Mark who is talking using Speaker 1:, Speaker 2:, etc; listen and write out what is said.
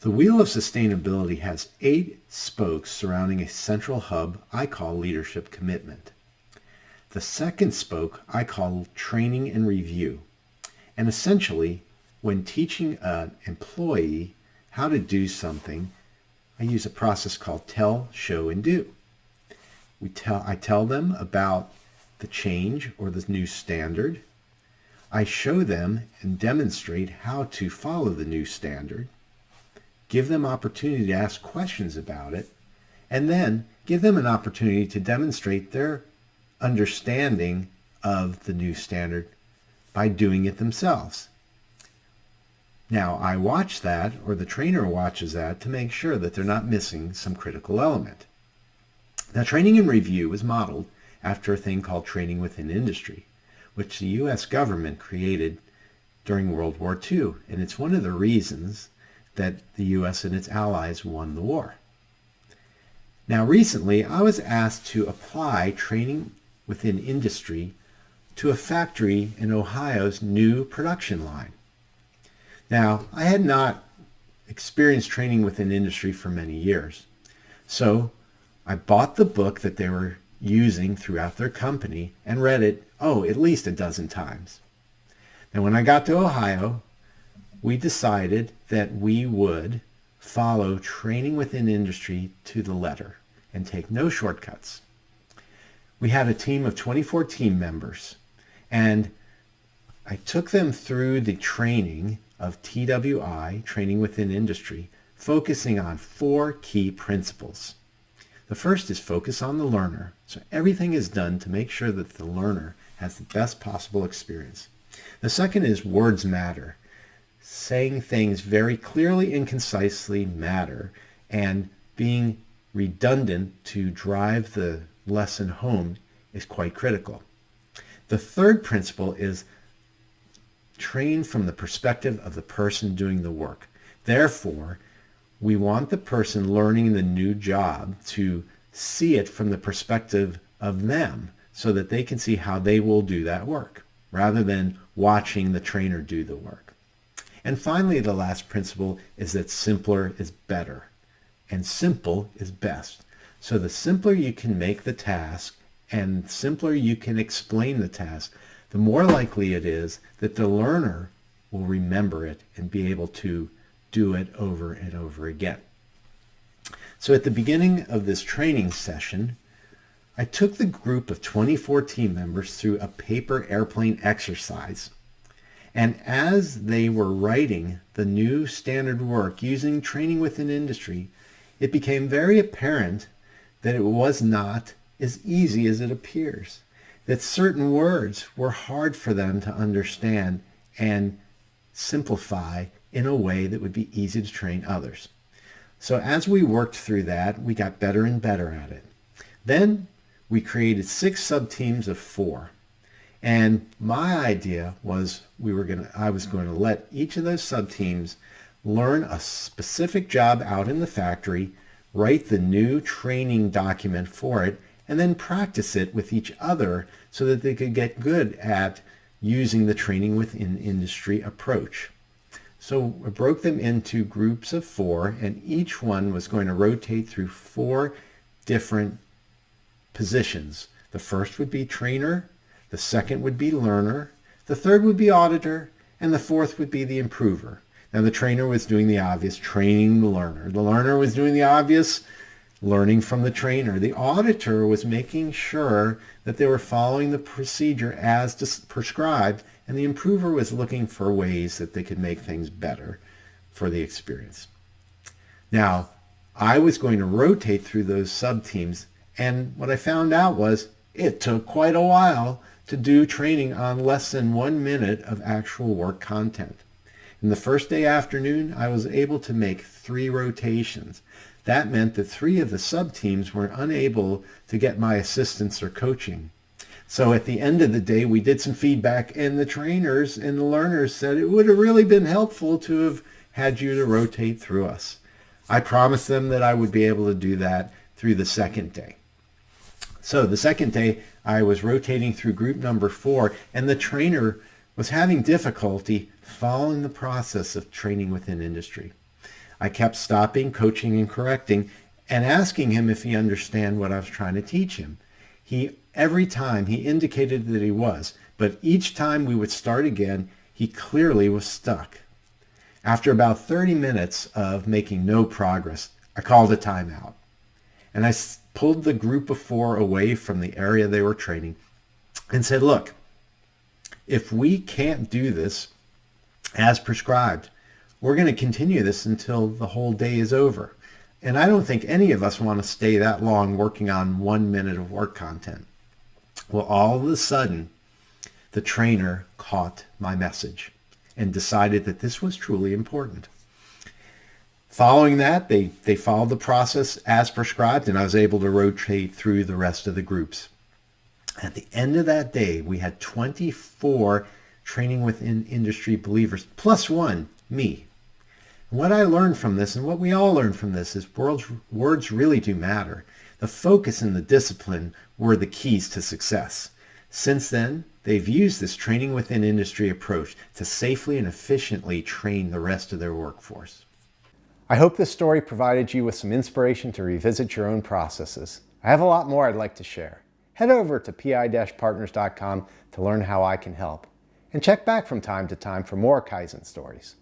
Speaker 1: The wheel of sustainability has 8 spokes surrounding a central hub I call leadership commitment. The second spoke I call training and review. And essentially, when teaching an employee how to do something, I use a process called tell, show, and do. I tell them about the change or the new standard. I show them and demonstrate how to follow the new standard, give them opportunity to ask questions about it, and then give them an opportunity to demonstrate their understanding of the new standard by doing it themselves. Now, I watch that, or the trainer watches that, to make sure that they're not missing some critical element. Now, training and review is modeled after a thing called training within industry, which the U.S. government created during World War II, and it's one of the reasons that the U.S. and its allies won the war. Now, recently, I was asked to apply training within industry to a factory in Ohio's new production line. Now, I had not experienced training within industry for many years, so I bought the book that they were using throughout their company and read it, at least a dozen times. Now, when I got to Ohio, we decided that we would follow training within industry to the letter and take no shortcuts. We had a team of 24 team members, and I took them through the training of TWI, training within industry, focusing on 4 key principles. The first is focus on the learner. So everything is done to make sure that the learner has the best possible experience. The second is words matter. Saying things very clearly and concisely matter, and being redundant to drive the lesson home is quite critical. The third principle is train from the perspective of the person doing the work. Therefore, we want the person learning the new job to see it from the perspective of them so that they can see how they will do that work rather than watching the trainer do the work. And finally, the last principle is that simpler is better and simple is best. So the simpler you can make the task and simpler you can explain the task, the more likely it is that the learner will remember it and be able to do it over and over again. So at the beginning of this training session, I took the group of 24 team members through a paper airplane exercise. And as they were writing the new standard work using training within industry, it became very apparent that it was not as easy as it appears, that certain words were hard for them to understand and simplify in a way that would be easy to train others. So as we worked through that, we got better and better at it. Then we created 6 sub-teams of 4. And my idea was I was going to let each of those sub-teams learn a specific job out in the factory, write the new training document for it, and then practice it with each other so that they could get good at using the training within industry approach. So I broke them into groups of 4, and each one was going to rotate through 4 different positions. The first would be trainer, the second would be learner, the third would be auditor, and the fourth would be the improver. Now the trainer was doing the obvious, training the learner. The learner was doing the obvious, learning from the trainer. The auditor was making sure that they were following the procedure as prescribed, and the improver was looking for ways that they could make things better for the experience. Now, I was going to rotate through those sub-teams, and what I found out was it took quite a while to do training on less than 1 minute of actual work content. In the first day afternoon, I was able to make 3 rotations. That meant that 3 of the sub-teams were unable to get my assistance or coaching. So at the end of the day, we did some feedback, and the trainers and the learners said it would have really been helpful to have had you to rotate through us. I promised them that I would be able to do that through the second day. So the second day, I was rotating through group number 4, and the trainer was having difficulty following the process of training within industry. I kept stopping, coaching, and correcting, and asking him if he understood what I was trying to teach him. Every time he indicated that he was, but each time we would start again, he clearly was stuck. After about 30 minutes of making no progress, I called a timeout. And I pulled the group of 4 away from the area they were training and said, look, if we can't do this as prescribed, we're going to continue this until the whole day is over. And I don't think any of us want to stay that long working on 1 minute of work content. Well, all of a sudden, the trainer caught my message and decided that this was truly important. Following that, they followed the process as prescribed, and I was able to rotate through the rest of the groups. At the end of that day, we had 24 training within industry believers, plus 1, me. What I learned from this, and what we all learned from this, is words really do matter. The focus and the discipline were the keys to success. Since then, they've used this training within industry approach to safely and efficiently train the rest of their workforce. I hope this story provided you with some inspiration to revisit your own processes. I have a lot more I'd like to share. Head over to pi-partners.com to learn how I can help. And check back from time to time for more Kaizen stories.